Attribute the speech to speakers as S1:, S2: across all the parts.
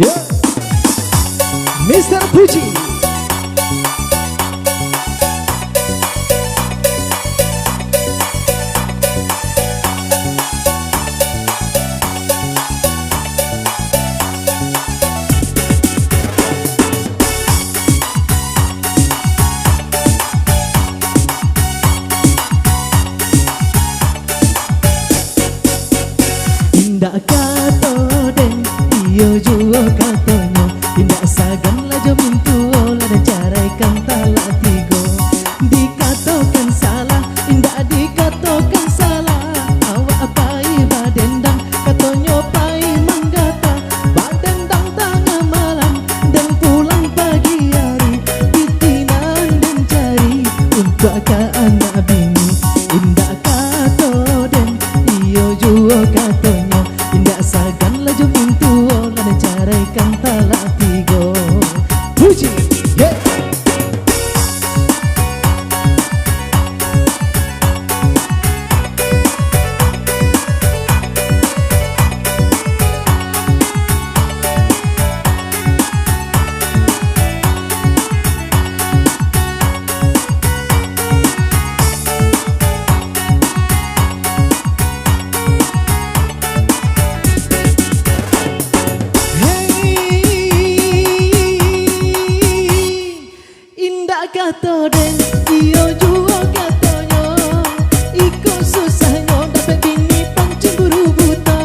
S1: Yeah, Mr. Puji. Indah kato den iyo juo katonyo, indah sagan lajo mintuo lada carai kantala tigo. Dikatokan salah, indah dikatokan salah. Awak pai badendang, katonyo pai manggata. Badendang tengah malam dan pulang pagi hari. Pitinan dan cari untuk ke anak bini. Indah kato den iyo juo katonyo, indah sagan laju pintuo lada carai kantala tigo. Puji, yeah. Kato den iyo juo katonyo, iko susahnya dapat bini pancemburu buta.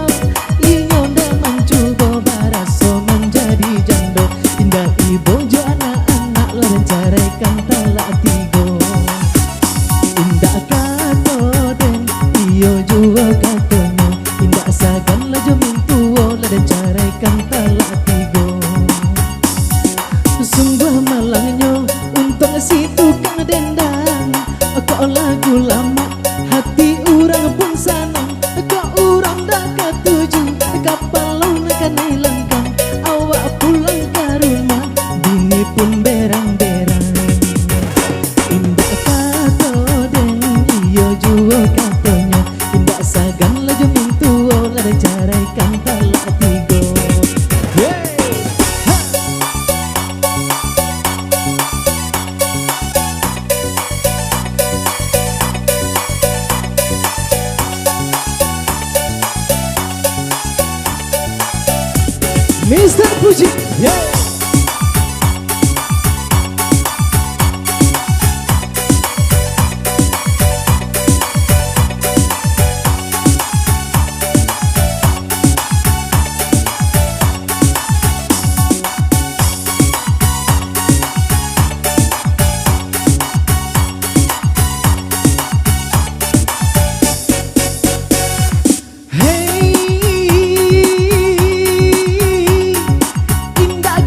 S1: Inyo ndak mencoba baraso menjadi jando. Indah ibu jo anak-anak lawan carai kantala tigo. Indah kato den iyo juo katonyo, indah sagan lajo mintuo lawan carai kantala tigo. Sungguh malangnya untuk si tukang dendang. Kok lagu lama hati orang pun sanang. Kok orang dah ketuju kapal laun akan hilangkan. Awak pulang ke rumah bini pun berang-berang. Indah kato den iyo juo katonyo, indah sagan laju mintuo lada carai kantala tigo. Mr. Puji, yeah. Indah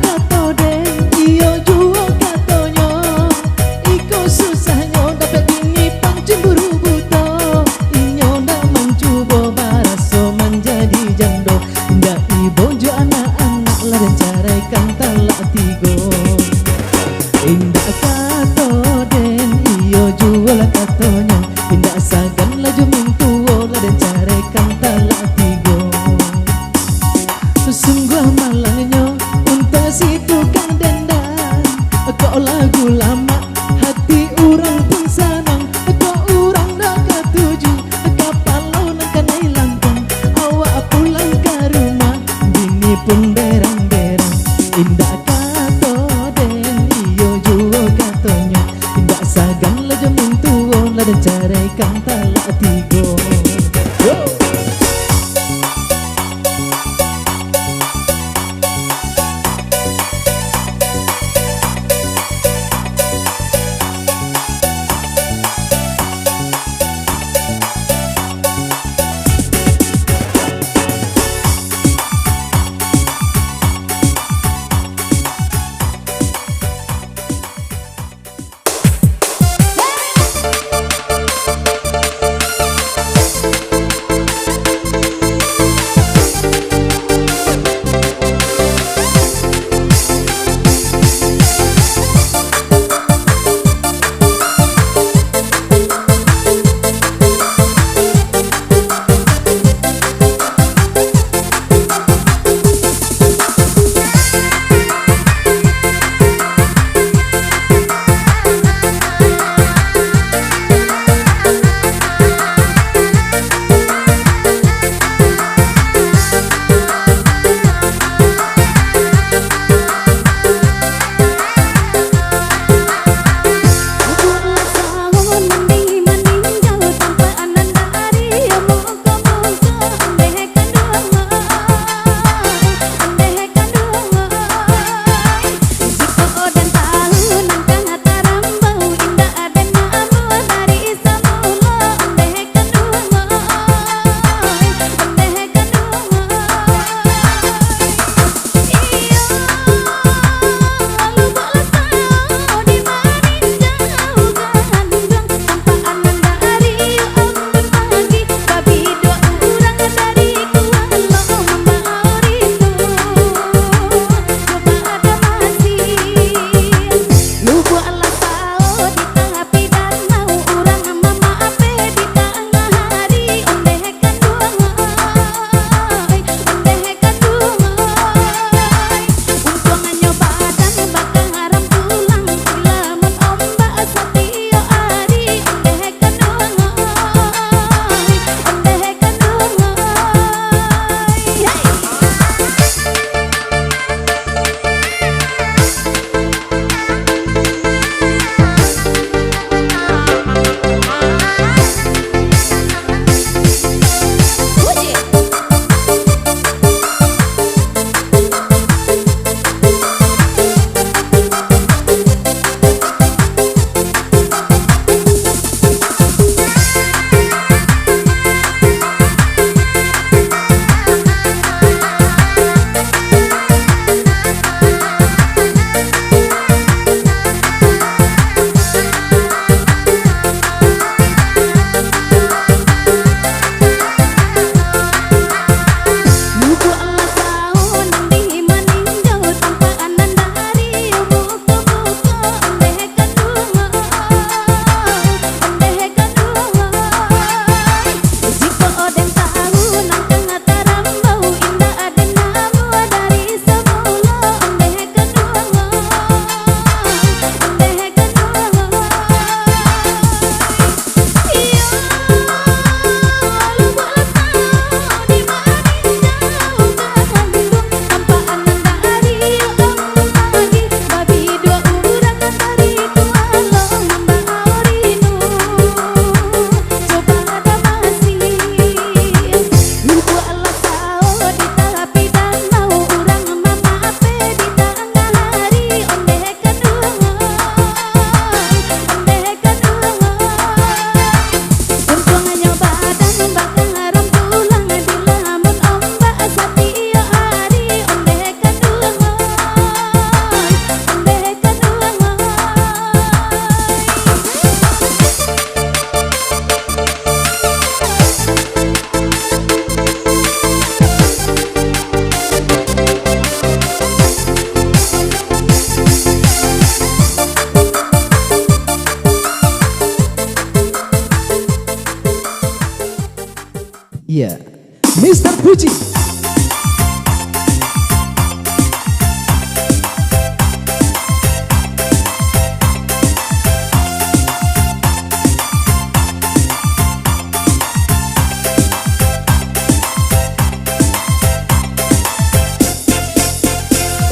S1: Iya, Mr. Puji.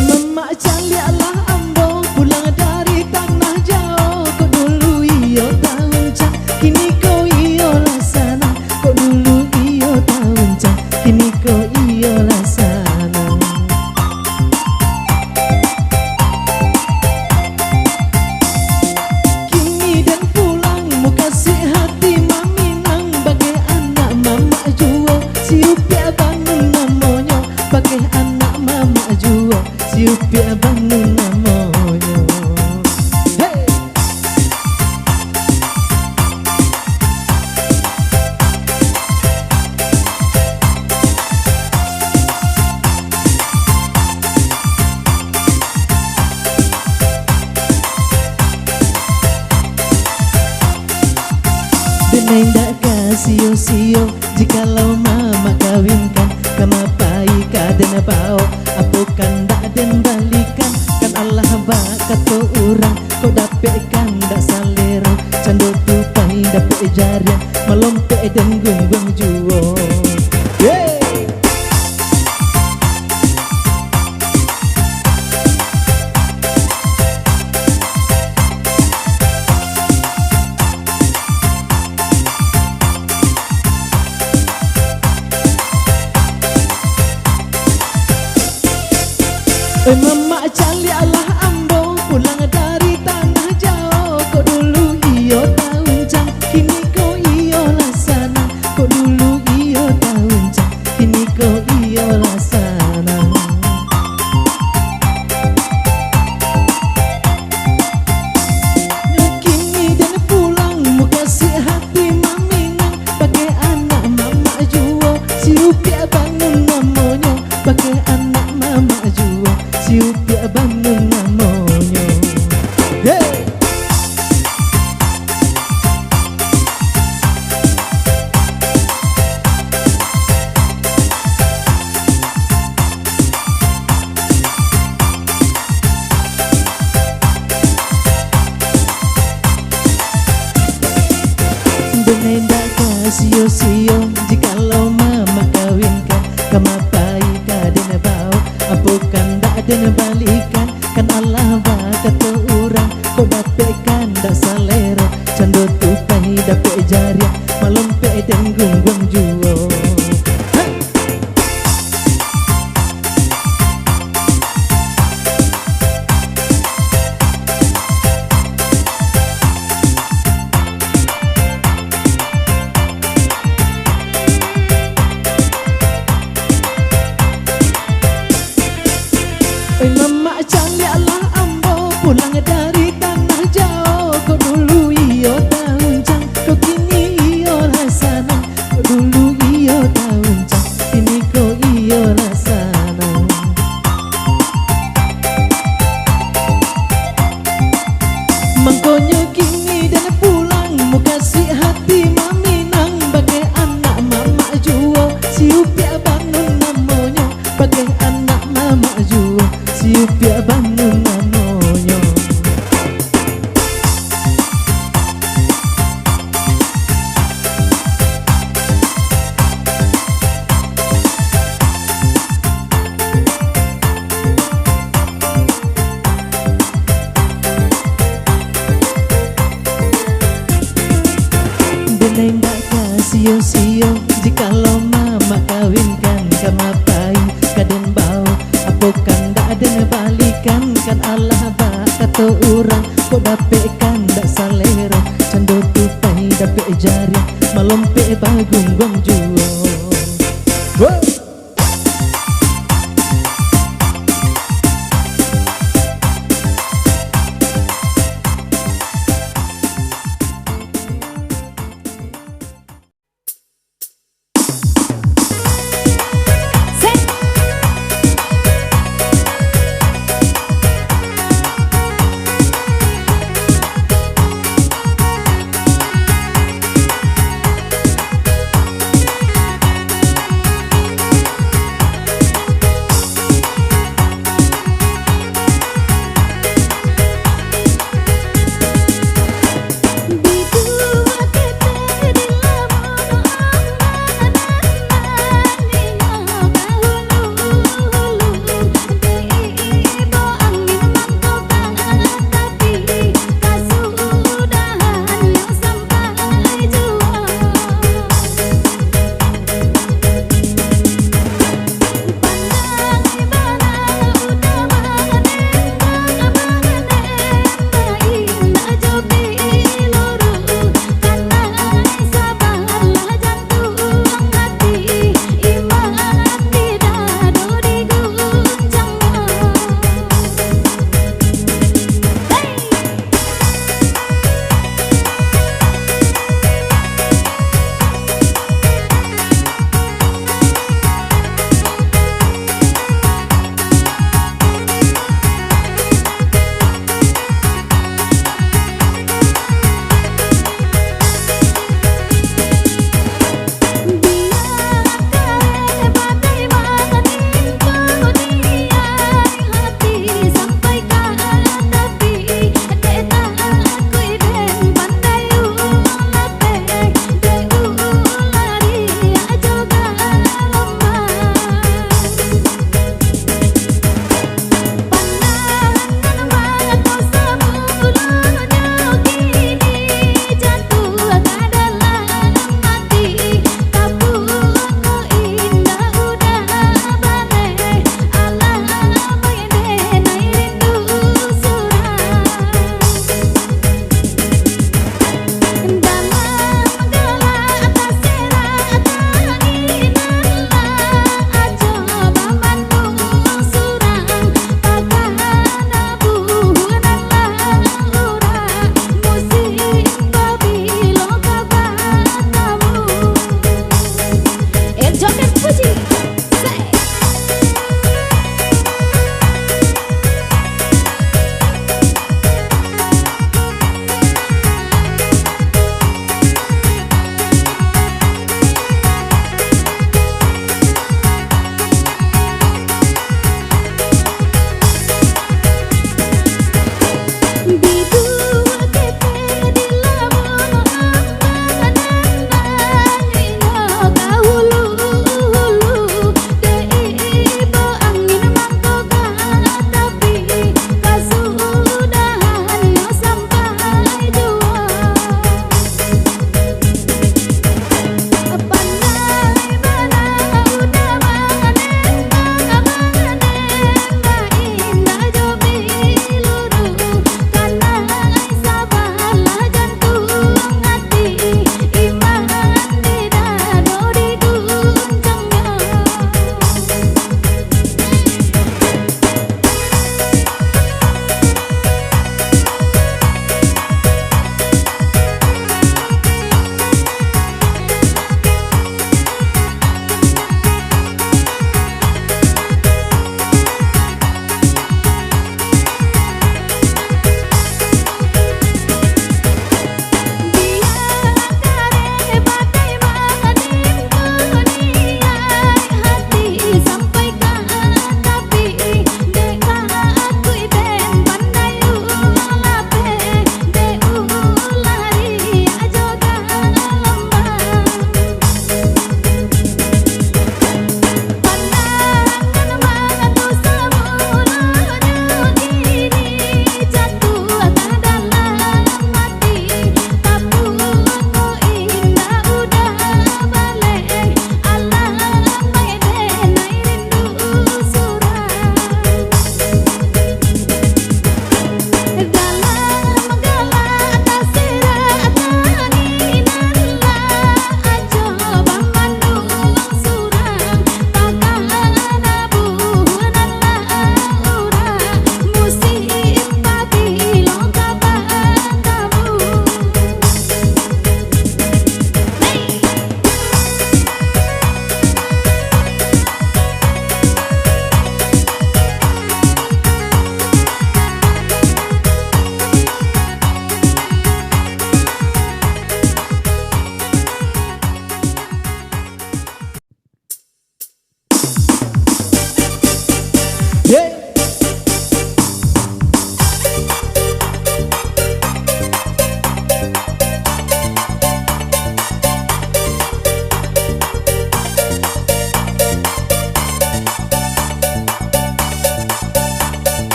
S1: Mama calialah ambo pulang dari tanah jauh. Kau dulu iyo tahun cang, kini kau iyo lah sana. Kau dulu iyo tahun cang, kini kau iyo lah sana. Kini dan pulang mau kasih hati maminang. Bagai anak mama juo, siupia bangun namanya. Bagai anak mama juo, siupia bangun namanya. Hey! Denenda kasio-sio, jikalau mama kawinkan, kamapai kaden bau, apukan dak den balikan. Kan Allah bakat to urang, kau dapetkan dak salero. Cando tupai dapet jarian, melompe den gunggong juo. Yeah! Mama calialah ambo pulang dari tanah jauh. Kau dulu iyo tahun cang, kini kau iyo lah sana. Kau dulu iyo tahun cang, kini kau iyo lah sana. Kini dan pulang mau kasih hati maminang. Bagai anak mama juo, siupia bangun namanya. Bagai anak mama juo, siupia bangun namanya. Hey! Denenda kasio-sio, jikalau mama kawinkan, kamapai kaden bau, apukan dak den balikan. Kan Allah bakat to urang, kau dapetkan dak salero. Cando tupai dapet jarian, malompe den gunggong juo. Hey! Mama calialah ambo pulang dari tanah jauh. Kau dulu iyo tahun cang, kau kini iyo lah sana. Kau dulu iyo tahun cang, kini kau iyo lah sana. Mangkonyo kini dan pulang mau kasih hati maminang. Bagai anak mama juo, siupia bangun namanya. Bagai anak mama juo, siupia bangun namanya. Denenda kasio-sio, jikalau mama kawinkan, kamapai kaden bau, apukan dak den balikan. Kan Allah bakat to urang, kau dapetkan dak salero. Cando tupai dapet jarian, malompe bagunggong juo. Wow!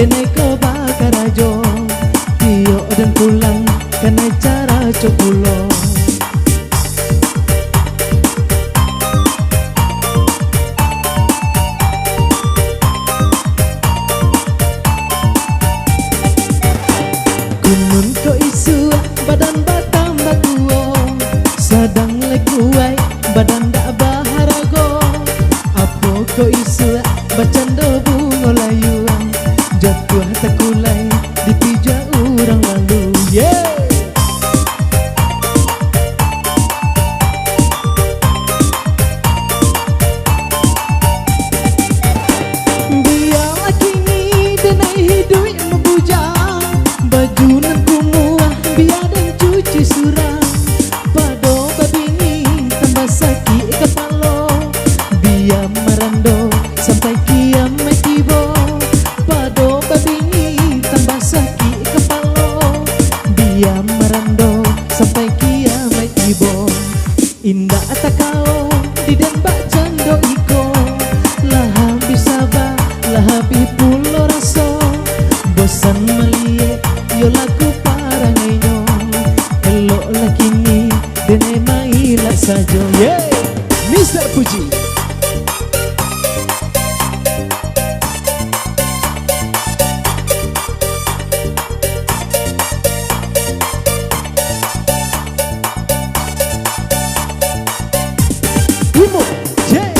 S1: denai ko bakarajo Tio dan pulang karena cara copulo Kunun ko isu badan batam batuo Sadang lekuai badan dak baharago Apo ko isu bacando bungo layuan Jatuh takulai dipija orang lalu yeah. Biarlah kini denai hidup membujang Baju nan kumuah biar dan cuci surang Pado babini tambah sakit kepala Biar merando sampai kiamat tiba Pado babini tambah sakit kepala Biar merando sampai kiamat tiba Indah takau di dan bacando iko Lah habis sabar, lah habis pulo rasa Bosan melihat yo laku parangayo Elok lagi ni denai mailah saja yeah. Mr. Puji Imo yeah.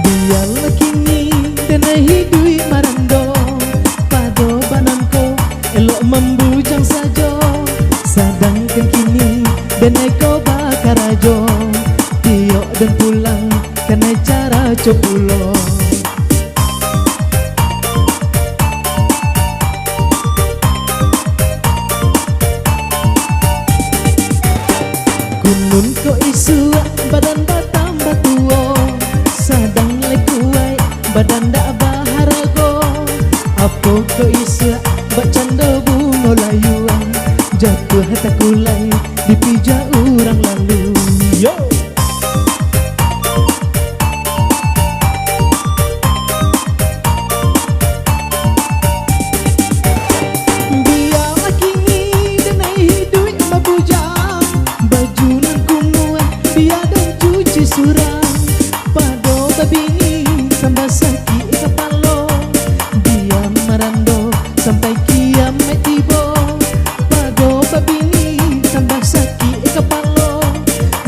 S1: Biarlah kini denai hidup marando Pado bananko elok membujang saja Sedangkan kini denai ko bakarajo Tio dan pulang karena cara copulo Kunun ko isu badan batam batuo Sadang lekuai badan dak baharago Apo ko isu bacando bungo layuan Jatuh takulai dipija orang lalu yo. Biarlah kini denai hidup membujang Baju nan kumuah biar dan cuci surang Pado babini tambah sakit kepala Biar merando sampai kiamat tiba Pado babini tambah sakit kepala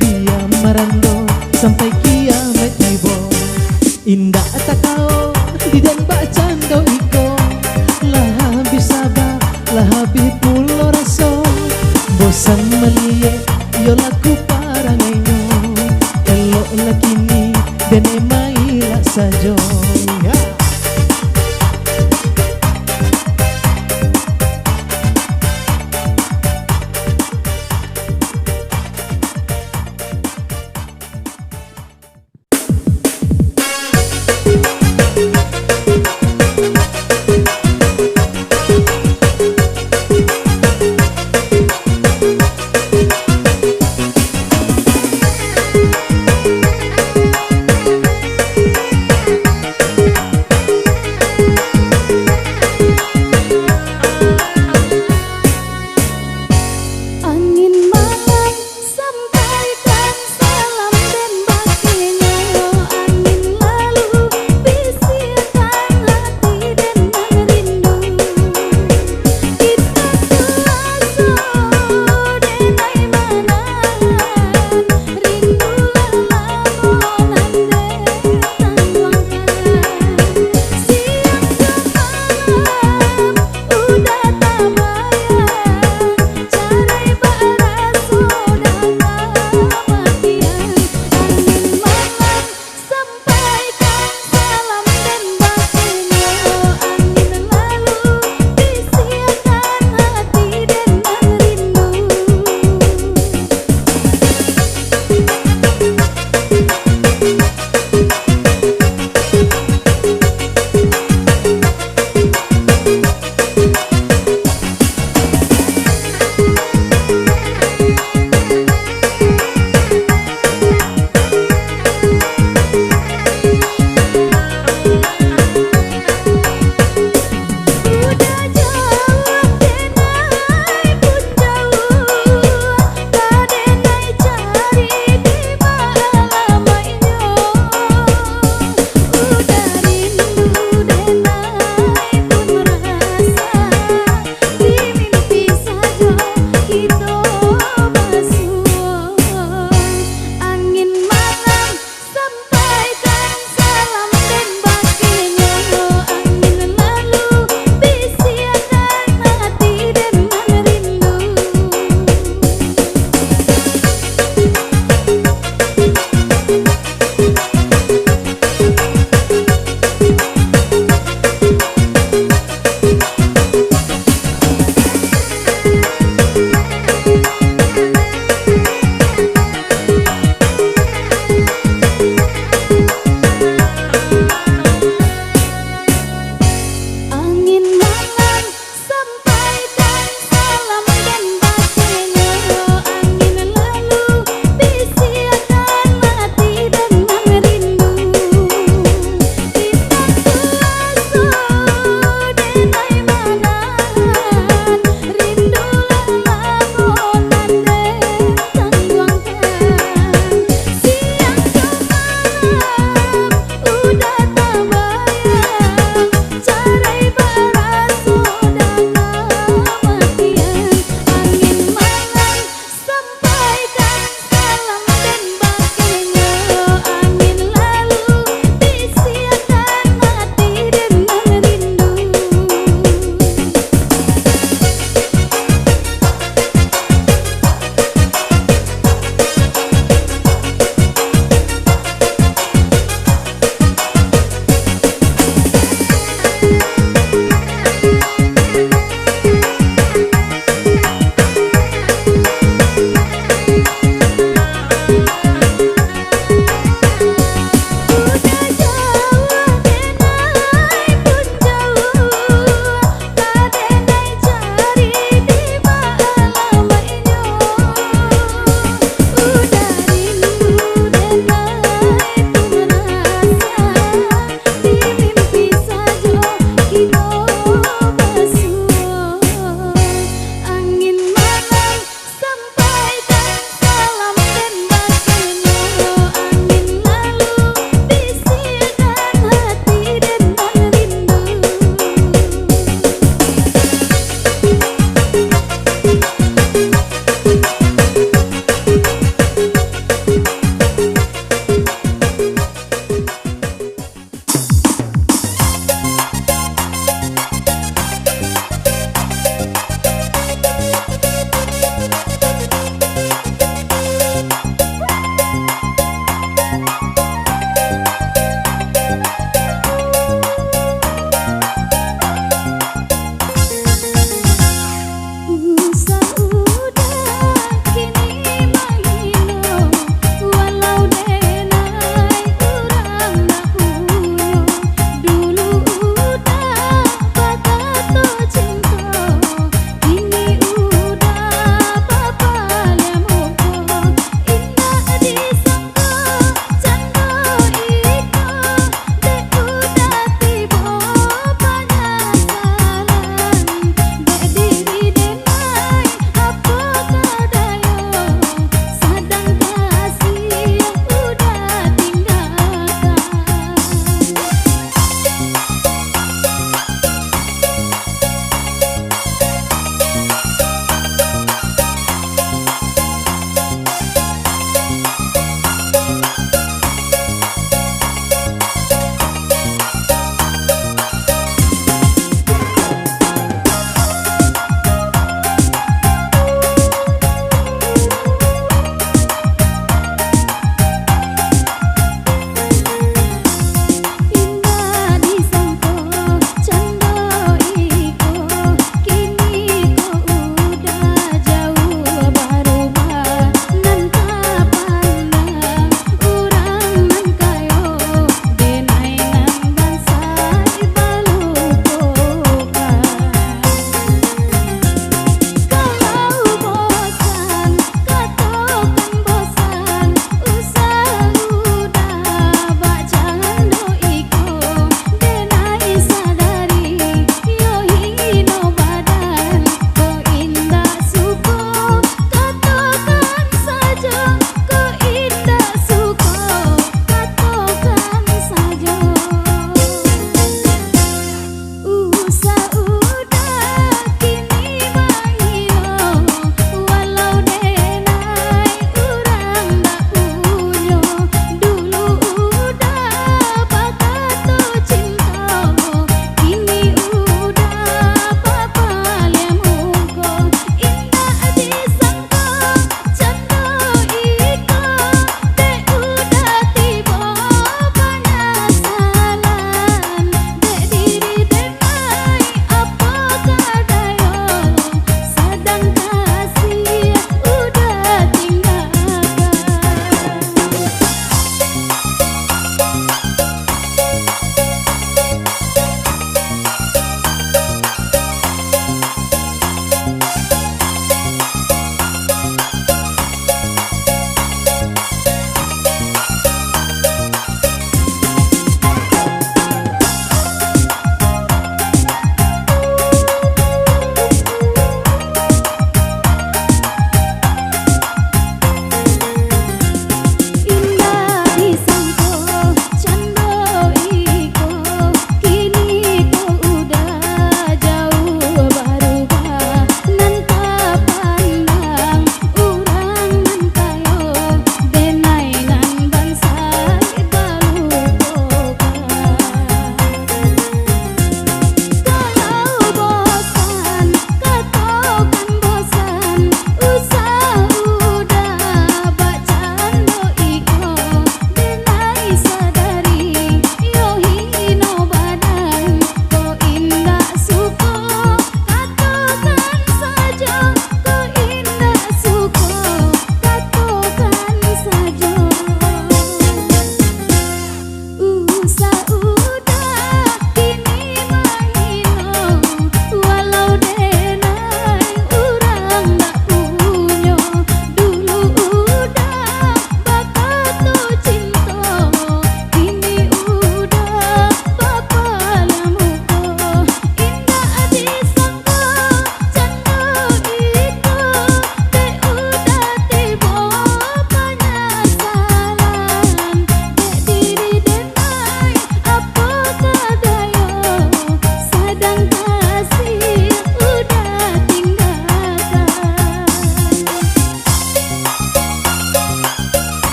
S1: Biar merando sampai kiamat tiba Indah takau di dan bacando iko Lah habis sabar, lah habis pulo rasa Bosan melihat yo laku parangayo Elok lagi ni denai mailah saja yeah.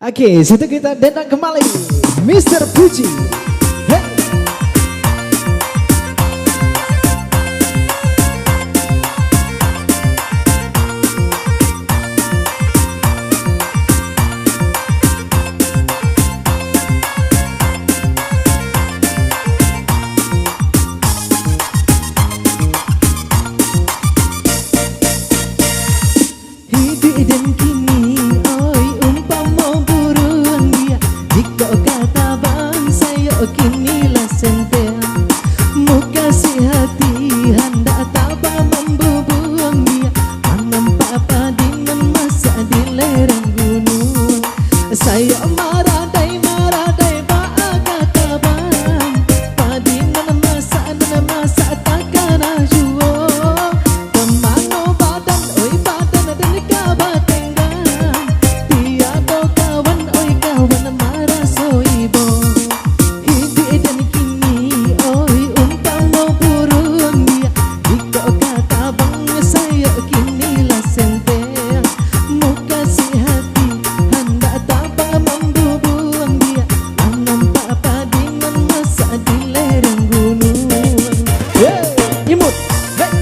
S1: Oke, situ kita datang kembali Mr. Puji. Hey. Hidup dan kini oi umpama buruan dia, jika kata bang saya kini lah sentia, muka si hati hendak tabah membubuang dia, menampak padinan masa di lereng gunung. Saya maradai bak kata bang, padinan masa takkan jua. Kemana badan oi badan dan kabar tenggang, tiada kawan oi kawan marah soibo. Hidup dan kini oi umpama burung dia, jika kata bang saya kini lah senteng, muka si hati hendak tabang membubuang dia, nampak padinan masa di lereng gunung. Imut, hey.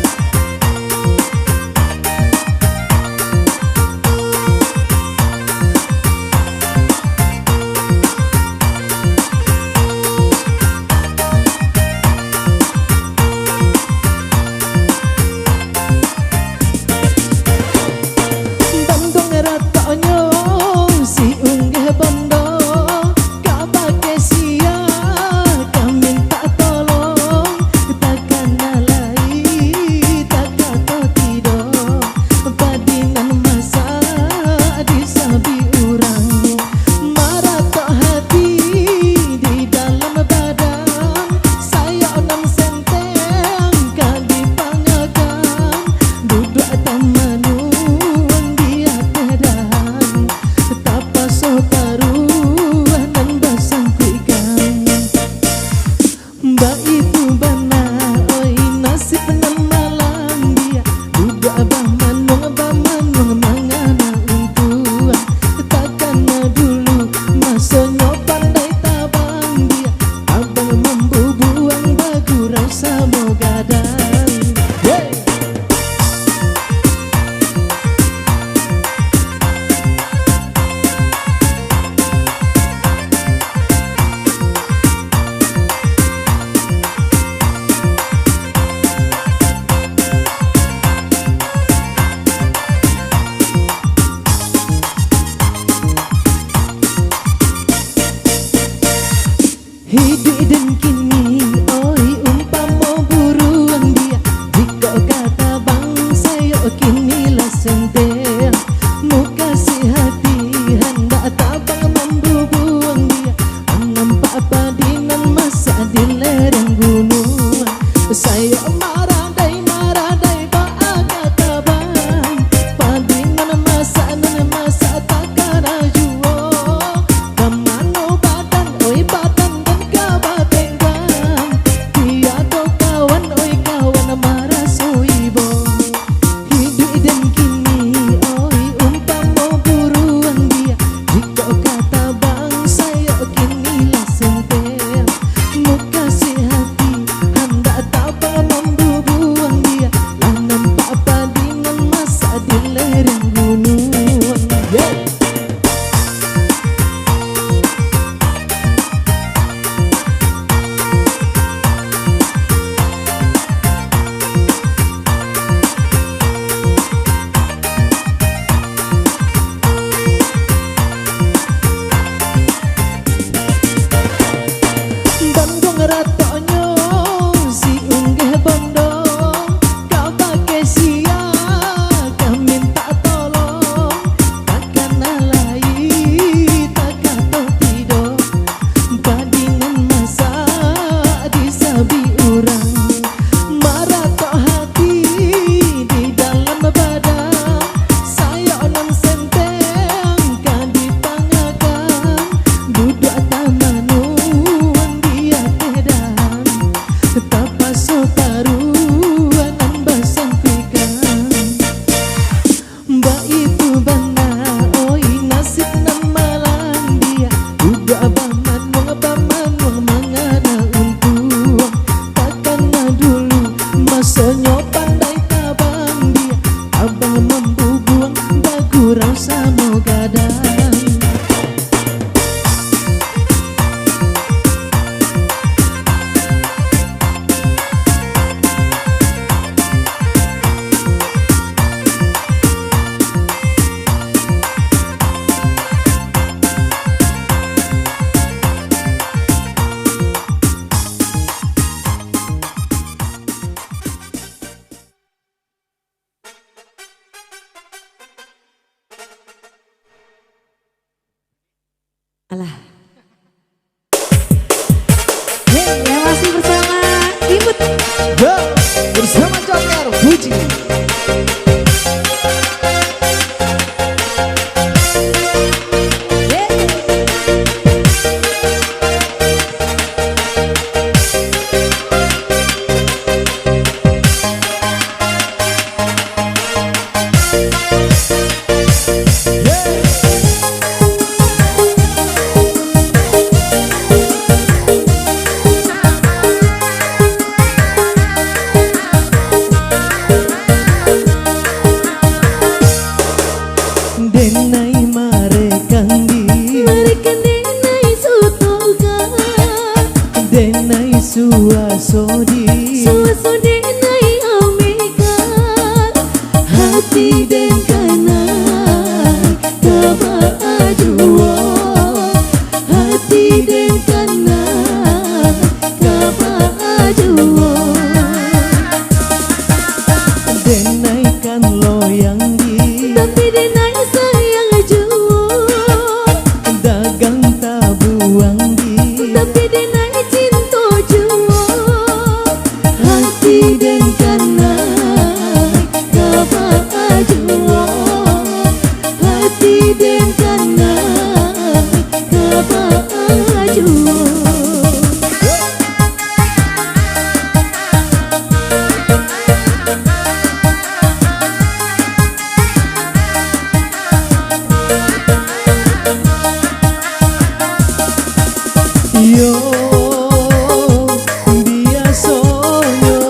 S1: Bandung ratanya si unggah bondo, kau pakai sia, kau minta tolong, takkan alai, tak kata tidak, padinan masa disabi orang, marah tak hati di dalam badan, saya orang senteng kan dipangakan, duduk tamanuan dia pedahan, tapa sotaruan dan basangkuikan. Mbak itu bana oi nasib nan malang dia, duduk abah manung mangana untuan, takkan dulu masonyo pandai tabang dia, abang membubuang bagurau samo gadang. Hey. Hidup dan kini oi umpama buruan dia, jika kata bang saya kini lah senteng, muka si hati hendak tabang membubuang dia, nampak padinan masa di lereng gunung. Saya maradai bak kata bang, padinan masa takkan jua. Kemana badan oi badan dan kabar tenggang, denai suasodi
S2: denai ameka hati den kanai kaba aduo hati den kanai kaba aduo
S1: denai kan loyang di
S2: tapi denai sayang juo
S1: dagang tabuang di
S2: tapi denai cinta juo hati den kanai kaba aduo hati den kanai kaba aduo.
S1: Yo biasonyo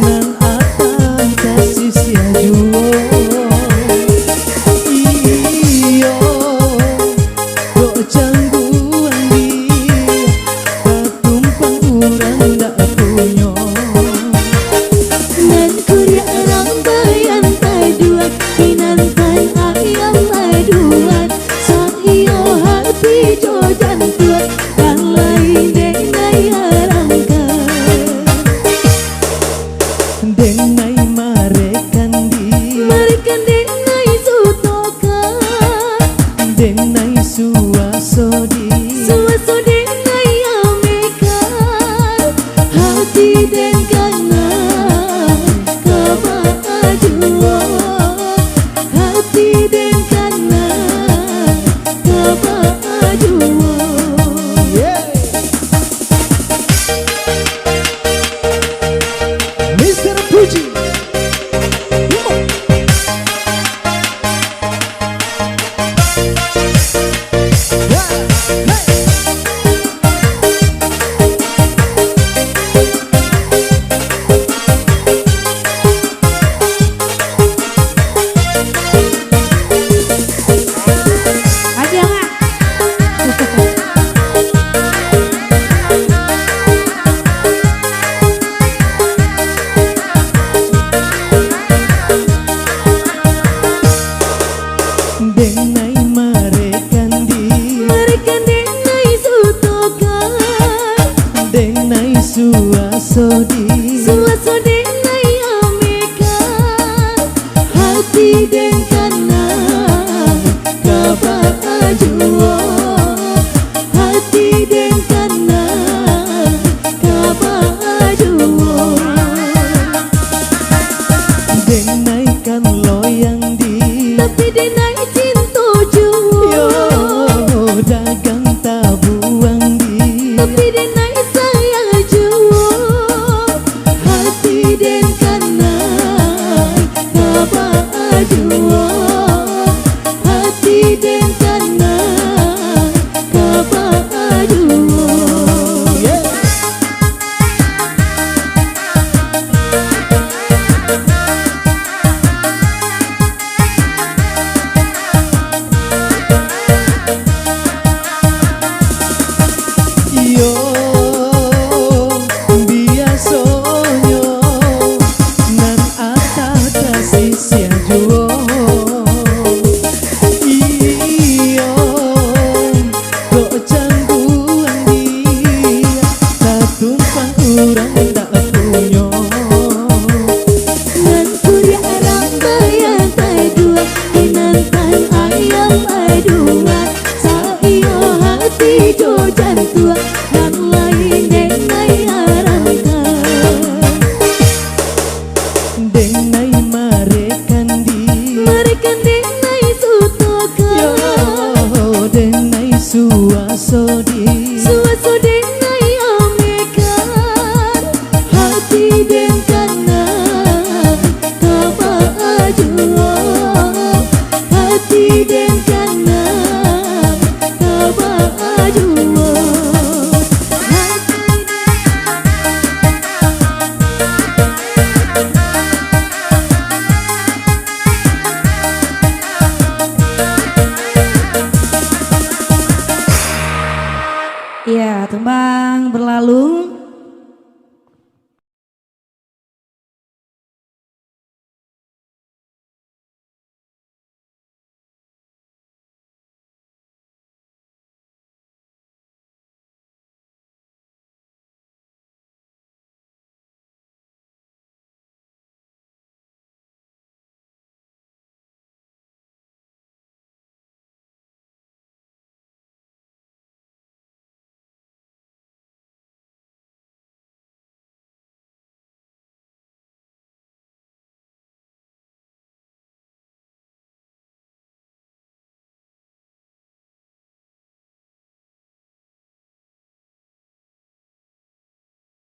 S1: nan atang kasih sia juo iyo do cangguan di patumpang urang dak punyo
S2: Nan kuria orang bayantai dua kinantan ayam aduan sang iyo hati jodan tua dan lain denai harangkan
S1: denai marekan di
S2: mereka denai sutokan
S1: denai suasodi
S2: denai amekan hati den kanai kaba aduo hati den kanai kaba aduo.
S1: Mr. Puji. Denai marekan di
S2: Mereka denai sutokan
S1: denai suasodi
S2: denai amekan hati den kanai kaba aduo hati den kanai kaba aduo
S1: denai kan loyang di
S2: tapi denai cinta juo
S1: yo dagang tabuang di
S2: tapi denai sayang juo hati den kanai kaba aduo hati den kanai kaba aduo.
S1: yo
S2: yang berlalu